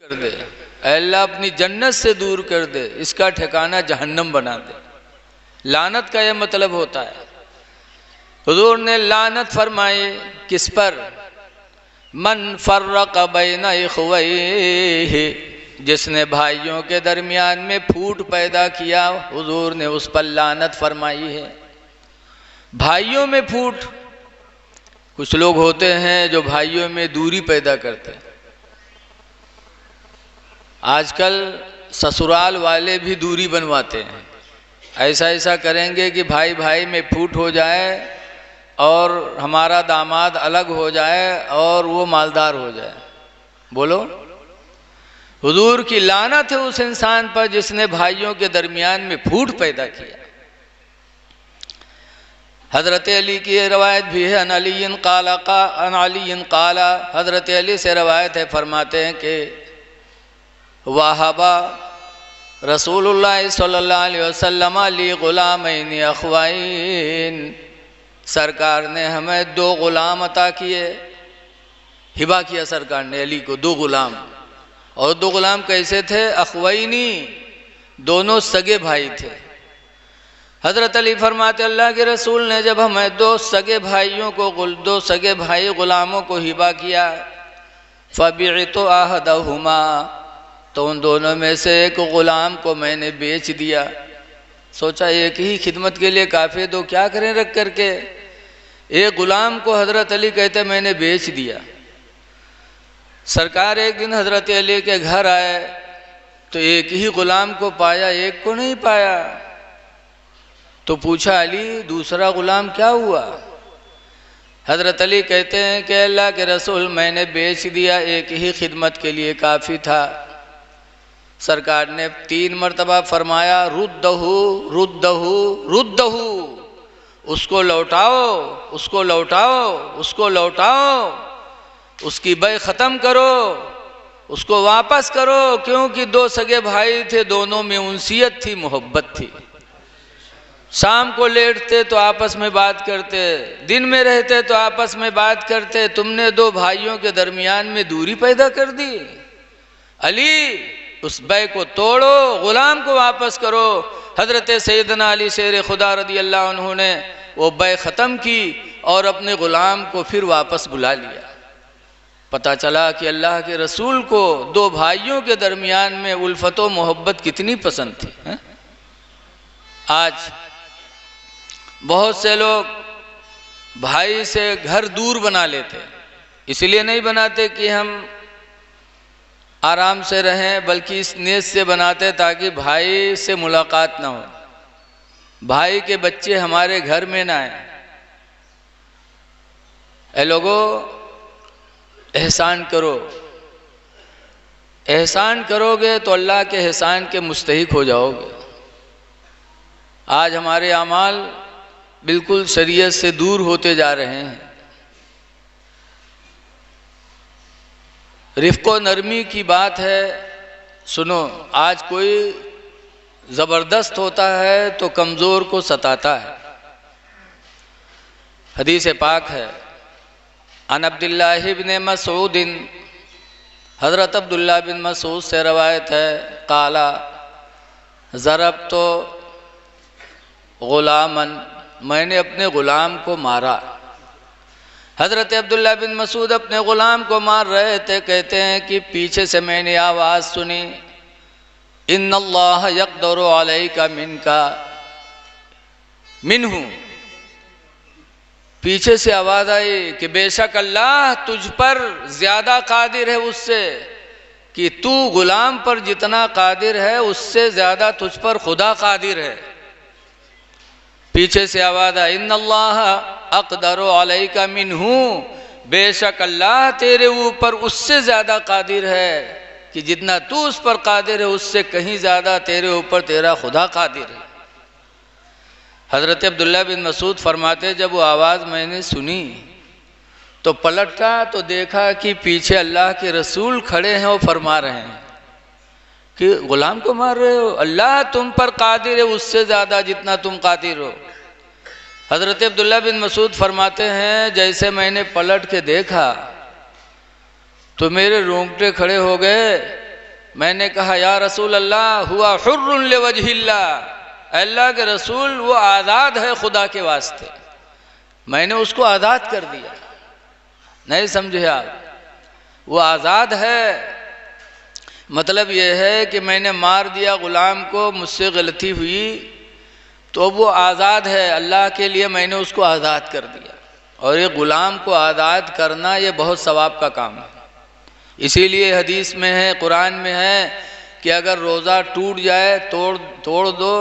कर दे, अल्लाह अपनी जन्नत से दूर कर दे, इसका ठिकाना जहन्नम बना दे। लानत का यह मतलब होता है। हुजूर ने लानत फरमाई किस पर? मन फर्रक बैन इख्वैहि, जिसने भाइयों के दरमियान में फूट पैदा किया, हुजूर ने उस पर लानत फरमाई है। भाइयों में फूट, कुछ लोग होते हैं जो भाइयों में दूरी पैदा करते हैं। आजकल ससुराल वाले भी दूरी बनवाते हैं, ऐसा ऐसा करेंगे कि भाई भाई में फूट हो जाए और हमारा दामाद अलग हो जाए और वो मालदार हो जाए। बोलो, हुजूर की लानत है उस इंसान पर जिसने भाइयों के दरमियान में फूट पैदा किया। हज़रत अली की रवायत भी है, अन अली काला, हज़रत अली से रवायत है, फरमाते हैं कि वाहबा रसूलुल्लाह सल्लल्लाहु अलैहि वसल्लम ली गुलामैन अख्वैन, सरकार ने हमें दो गुलाम अता किए, हिबा किया सरकार ने अली को दो गुलाम। और दो गुलाम कैसे थे? अख्वैनी, दोनों सगे भाई थे। हज़रत अली फरमाते अल्लाह के रसूल ने जब हमें दो सगे भाइयों को, दो सगे भाई गुलामों को हिबा किया, फबिअतु अहदहुमा, तो उन दोनों में से एक गुलाम को मैंने बेच दिया। सोचा एक ही खिदमत के लिए काफ़ी, दो क्या करें रख करके। एक गुलाम को हज़रत अली कहते मैंने बेच दिया। सरकार एक दिन हज़रत अली के घर आए तो एक ही गुलाम को पाया, एक को नहीं पाया। तो पूछा अली दूसरा गुलाम क्या हुआ? हज़रत अली कहते हैं कि अल्लाह के रसूल मैंने बेच दिया, एक ही खिदमत के लिए काफ़ी था। सरकार ने 3 मरतबा फरमाया रुद्दहु रुद्दहु रुद्दहु, उसको लौटाओ, उसको लौटाओ, उसको लौटाओ, उसकी बै ख़त्म करो, उसको वापस करो। क्योंकि दो सगे भाई थे, दोनों में उनसियत थी, मोहब्बत थी। शाम को लेटते तो आपस में बात करते, दिन में रहते तो आपस में बात करते। तुमने दो भाइयों के दरमियान में दूरी पैदा कर दी। अली उस बै को तोड़ो, गुलाम को वापस करो। हज़रत सैयदना अली शेर खुदा रदी अल्लाह अन्हु ने वो बै ख़त्म की और अपने गुलाम को फिर वापस बुला लिया। पता चला कि अल्लाह के रसूल को दो भाइयों के दरमियान में उल्फत व मोहब्बत कितनी पसंद थी है? आज बहुत से लोग भाई से घर दूर बना लेते, इसलिए नहीं बनाते कि हम आराम से रहें, बल्कि इस नीयत से बनाते ताकि भाई से मुलाकात ना हो, भाई के बच्चे हमारे घर में ना आए। ऐ लोगों, एहसान करो, एहसान करोगे तो अल्लाह के एहसान के मुस्तहिक हो जाओगे। आज हमारे अमाल बिल्कुल शरीयत से दूर होते जा रहे हैं। रिफ़्क़ो नरमी की बात है। सुनो, आज कोई ज़बरदस्त होता है तो कमज़ोर को सताता है। हदीस पाक है, अन अब्दुल्लाह इब्न मसूद, हज़रत अब्दुल्लाह बिन मसूद से रवायत है, काला ज़रब तो ग़ुलामन, मैंने अपने ग़ुलाम को मारा। हज़रत अब्दुल्लाह बिन मसूद अपने ग़ुलाम को मार रहे थे। कहते हैं कि पीछे से मैंने आवाज़ सुनी, इन्नल्लाह यक़दरु अलैका मिनका मिन्हु, पीछे से आवाज़ आई कि बेशक अल्लाह तुझ पर ज़्यादा कादिर है उससे, कि तू ग़ुलाम पर जितना कादिर है उससे ज़्यादा तुझ पर खुदा कादिर है। पीछे से आवाज़ आई, इन्नल्लाह अक़दरु अलैका मिन्हु, बेशक अल्लाह तेरे ऊपर उससे ज़्यादा कादिर है, कि जितना तू उस पर कादिर है उससे कहीं ज़्यादा तेरे ऊपर तेरा खुदा कादिर है। हज़रत अब्दुल्लाह बिन मसूद फरमाते, जब वो आवाज़ मैंने सुनी तो पलटा तो देखा कि पीछे अल्लाह के रसूल खड़े हैं और फरमा रहे हैं कि ग़ुलाम को मार रहे हो, अल्लाह तुम पर कादिर है उससे ज़्यादा जितना तुम कादिर हो। हज़रत अब्दुल्लाह बिन मसूद फरमाते हैं, जैसे मैंने पलट के देखा तो मेरे रोंगटे खड़े हो गए मैंने कहा या रसूल अल्लाह हुआ हुर्रुन लिवजहिल्लाह, अल्लाह के रसूल वो आज़ाद है खुदा के वास्ते। मैंने उसको आज़ाद कर दिया। नहीं समझे आप? वो आज़ाद है मतलब ये है कि मैंने मार दिया गुलाम को, मुझसे गलती हुई तो वो आज़ाद है, अल्लाह के लिए मैंने उसको आज़ाद कर दिया। और ये गुलाम को आज़ाद करना ये बहुत सवाब का काम है। इसीलिए हदीस में है, कुरान में है कि अगर रोज़ा टूट जाए तोड़ दो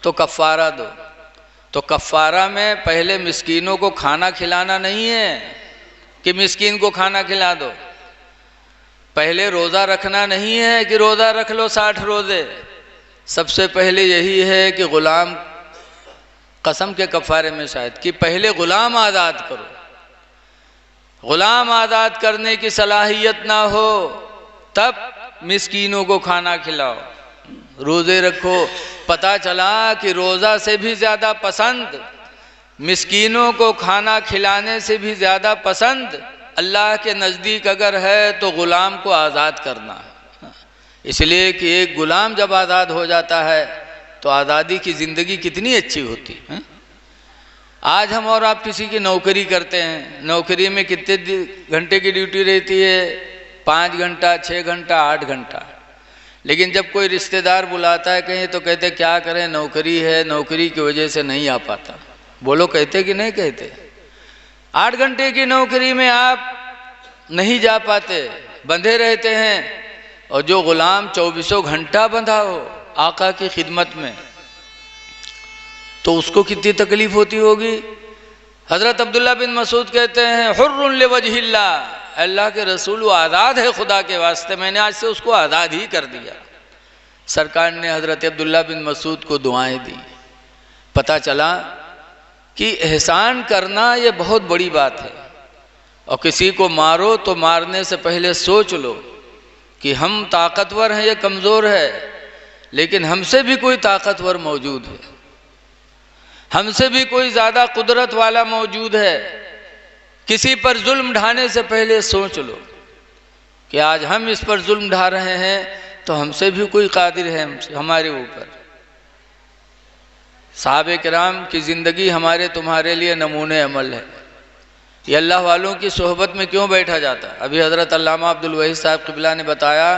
तो कफ़ारा दो। तो कफ़ारा में पहले मिस्कीनों को खाना खिलाना नहीं है कि मिस्कीन को खाना खिला दो। पहले रोज़ा रखना नहीं है कि रोज़ा रख लो 60 रोज़े। सबसे पहले यही है कि ग़ुलाम, कसम के कफ़ारे में शायद, कि पहले ग़ुलाम आज़ाद करो। ग़ुलाम आज़ाद करने की सलाहियत ना हो तब मिस्कीनों को खाना खिलाओ, रोज़े रखो। पता चला कि रोज़ा से भी ज़्यादा पसंद, मिस्कीनों को खाना खिलाने से भी ज़्यादा पसंद अल्लाह के नज़दीक अगर है तो ग़ुलाम को आज़ाद करना है। इसलिए कि एक ग़ुलाम जब आज़ाद हो जाता है तो आज़ादी की ज़िंदगी कितनी अच्छी होती है। आज हम और आप किसी की नौकरी करते हैं, नौकरी में कितने घंटे की ड्यूटी रहती है? 5 घंटा, 6 घंटा, 8 घंटा। लेकिन जब कोई रिश्तेदार बुलाता है कहीं तो कहते क्या करें, नौकरी है, नौकरी की वजह से नहीं आ पाता। बोलो कहते कि नहीं कहते? 8 घंटे की नौकरी में आप नहीं जा पाते, बंधे रहते हैं। और जो ग़ुलाम 24 घंटा बंधा हो आका की खिदमत में तो उसको कितनी तकलीफ़ होती होगी। हज़रत अब्दुल्ला बिन मसूद कहते हैं हुर्रुन लिवजहिल्लाह, अल्लाह के रसूल वो आज़ाद है खुदा के वास्ते, मैंने आज से उसको आज़ाद ही कर दिया। सरकार ने हज़रत अब्दुल्ला बिन मसूद को दुआएं दी। पता चला कि एहसान करना ये बहुत बड़ी बात है। और किसी को मारो तो मारने से पहले सोच लो कि हम ताकतवर हैं या कमज़ोर है, लेकिन हमसे भी कोई ताकतवर मौजूद है, हमसे भी कोई ज़्यादा कुदरत वाला मौजूद है। किसी पर जुल्म ढाने से पहले सोच लो कि आज हम इस पर जुल्म ढा रहे हैं तो हमसे भी कोई कादिर है हमारे ऊपर। सहाबे किराम की ज़िंदगी हमारे तुम्हारे लिए नमूने अमल है। ये अल्लाह वालों की सोहबत में क्यों बैठा जाता? अभी हज़रत अल्लामा अब्दुल वहीद साहब क़िबला ने बताया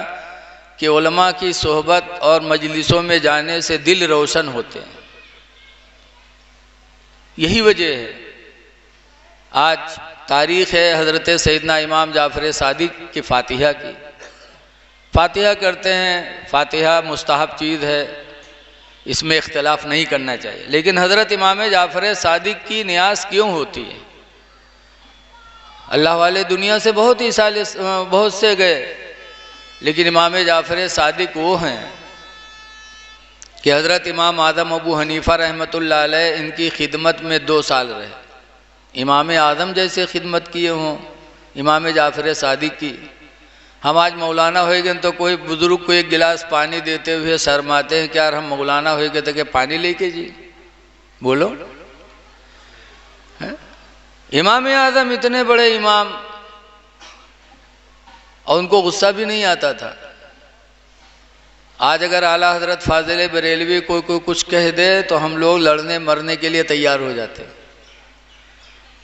कि उलमा की सोहबत और मजलिसों में जाने से दिल रोशन होते हैं। यही वजह है। आज तारीख़ है हज़रत सैयदना इमाम जाफ़र सादिक की फ़ातिहा की। फ़ातिहा करते हैं, फ़ातिहा मुस्तहब चीज़ है, इसमें इख्तिलाफ़ नहीं करना चाहिए। लेकिन हज़रत इमाम जाफ़र सादिक की नियाज़ क्यों होती है? अल्लाह वाले दुनिया से बहुत से गए, लेकिन इमाम जाफ़र सादिक वो हैं कि हज़रत इमाम आज़म अबू हनीफ़ा रहमतुल्लाह अलैह इनकी खिदमत में 2 साल रहे। इमाम आज़म जैसे खिदमत किए हों इमाम जाफ़र सादिक की। हम आज मौलाना हो गए तो कोई बुज़ुर्ग को 1 गिलास पानी देते हुए शर्माते हैं, क्या हम मौलाना हो गए तो क्या पानी लेके जी? बोलो है? इमाम आज़म इतने बड़े इमाम, और उनको गुस्सा भी नहीं आता था। आज अगर आला हज़रत फ़ाज़िल बरेलवी कोई कुछ कह दे तो हम लोग लड़ने मरने के लिए तैयार हो जाते।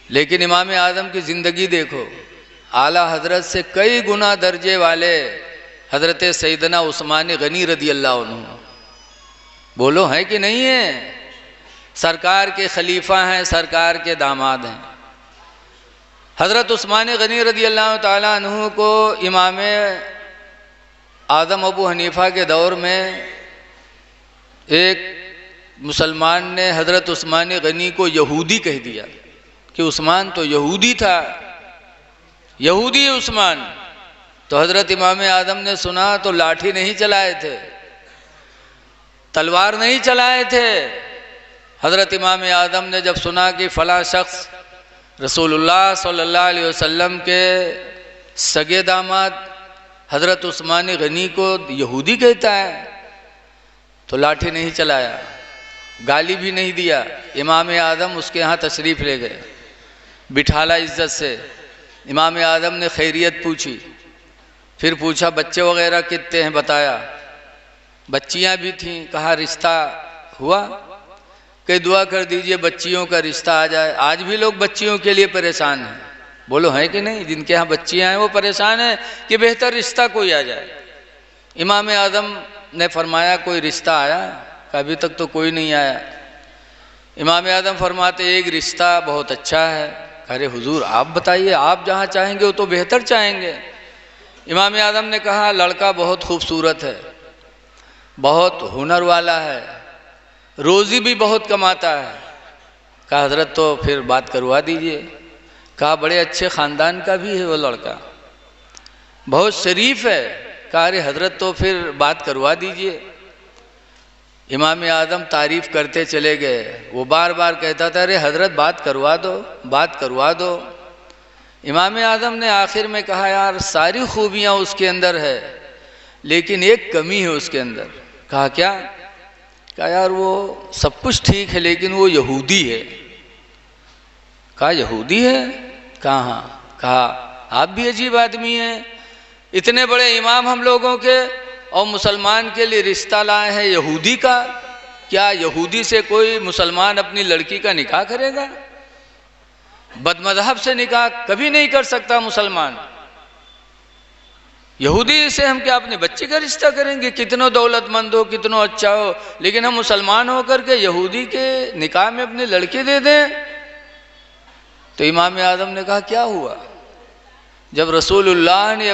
लेकिन इमाम आज़म की ज़िंदगी देखो, आला हज़रत से कई गुना दर्जे वाले हज़रत सैयदना उस्मान गनी रदी अल्लाह अन्हु। बोलो है कि नहीं है? सरकार के खलीफा हैं, सरकार के दामाद हैं। हज़रत उस्मान गनी रदी अल्लाह ताला अन्हु को इमाम आज़म अबू हनीफ़ा के दौर में एक मुसलमान ने हज़रत उस्मान गनी को यहूदी कह दिया कि उस्मान तो यहूदी था, यहूदी उस्मान। तो हज़रत इमाम आज़म ने सुना तो लाठी नहीं चलाए थे, तलवार नहीं चलाए थे। हज़रत इमाम आज़म ने जब सुना कि फ़लाँ शख्स रसूलुल्लाह सल्लल्लाहु अलैहि वसल्लम के सगे दामाद हज़रत उस्मान गनी को यहूदी कहता है, तो लाठी नहीं चलाया, गाली भी नहीं दिया। इमाम आज़म उसके यहाँ तशरीफ़ ले गए, बिठाला इज़्ज़त से। इमाम आज़म ने खैरियत पूछी, फिर पूछा बच्चे वगैरह कितने हैं, बताया। बच्चियां भी थीं, कहा रिश्ता हुआ, कि दुआ कर दीजिए बच्चियों का रिश्ता आ जाए। आज भी लोग बच्चियों के लिए परेशान हैं, बोलो है कि नहीं? जिनके यहाँ बच्चियां हैं वो परेशान हैं कि बेहतर रिश्ता कोई आ जाए। इमाम आदम ने फरमाया कोई रिश्ता आया? अभी तक तो कोई नहीं आया। इमाम आदम फरमाते एक रिश्ता बहुत अच्छा है। अरे हुजूर आप बताइए, आप जहाँ चाहेंगे वो तो बेहतर चाहेंगे। इमाम आदम ने कहा लड़का बहुत खूबसूरत है, बहुत हुनर वाला है, रोज़ी भी बहुत कमाता है। कहा हजरत तो फिर बात करवा दीजिए। कहा बड़े अच्छे ख़ानदान का भी है वो लड़का, बहुत शरीफ है। कहा अरे हजरत तो फिर बात करवा दीजिए। इमाम आदम तारीफ़ करते चले गए। वो बार बार कहता था अरे हजरत बात करवा दो, बात करवा दो। इमाम आदम ने आखिर में कहा यार सारी खूबियाँ उसके अंदर है, लेकिन एक कमी है उसके अंदर। कहा क्या? कहा यार वो सब कुछ ठीक है लेकिन वो यहूदी है। कहा यहूदी है? कहा हाँ। कहा आप भी अजीब आदमी हैं, इतने बड़े इमाम हम लोगों के और मुसलमान के लिए रिश्ता लाए हैं यहूदी का। क्या यहूदी से कोई मुसलमान अपनी लड़की का निकाह करेगा? बदमज़हब से निकाह कभी नहीं कर सकता मुसलमान। यहूदी से हम क्या अपने बच्चे का रिश्ता करेंगे? कितनों दौलतमंद हो, कितनों अच्छा हो, लेकिन हम मुसलमान होकर के यहूदी के निकाह में अपने लड़के दे दें? तो इमाम आदम ने कहा क्या हुआ? जब रसूलुल्लाह ने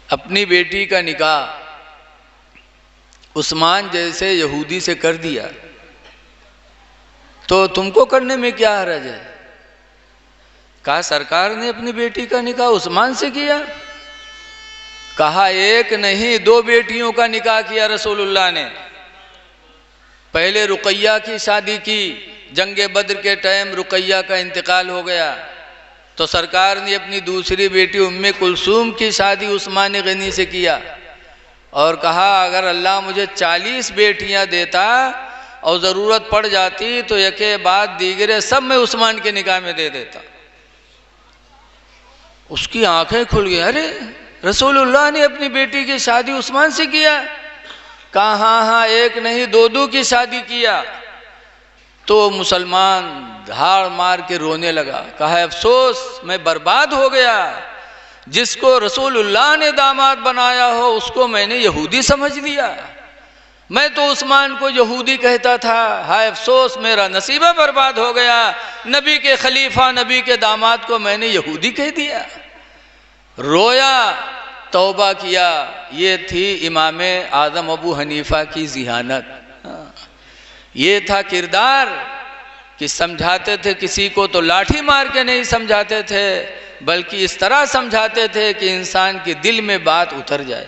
अपनी बेटी का निकाह उस्मान जैसे यहूदी से कर दिया तो तुमको करने में क्या हर्ज है? कहा सरकार ने अपनी बेटी का निकाह उस्मान से किया। कहा एक नहीं दो बेटियों का निकाह किया रसूलुल्लाह ने। पहले रुकैया की शादी की, जंगे बद्र के टाइम रुकैया का इंतकाल हो गया तो सरकार ने अपनी दूसरी बेटी उम्मे कुलसूम की शादी उस्मान गनी से किया और कहा अगर अल्लाह मुझे 40 बेटियां देता और ज़रूरत पड़ जाती तो यके बाद दीगरे सब मैं उस्मान के निकाह में दे देता। उसकी आंखें खुल गई, अरे रसूलुल्लाह ने अपनी बेटी की शादी उस्मान से किया? कहा हाँ हाँ एक नहीं दो दो की शादी किया। तो मुसलमान धाड़ मार के रोने लगा। कहा अफसोस मैं बर्बाद हो गया, जिसको रसूलुल्लाह ने दामाद बनाया हो उसको मैंने यहूदी समझ लिया। मैं तो उस्मान को यहूदी कहता था, हाय अफसोस मेरा नसीबा बर्बाद हो गया। नबी के खलीफा नबी के दामाद को मैंने यहूदी कह दिया। रोया, तौबा किया। ये थी इमाम आदम अबू हनीफा की ज़िहानत। ये था किरदार कि समझाते थे किसी को तो लाठी मार के नहीं समझाते थे, बल्कि इस तरह समझाते थे कि इंसान के दिल में बात उतर जाए।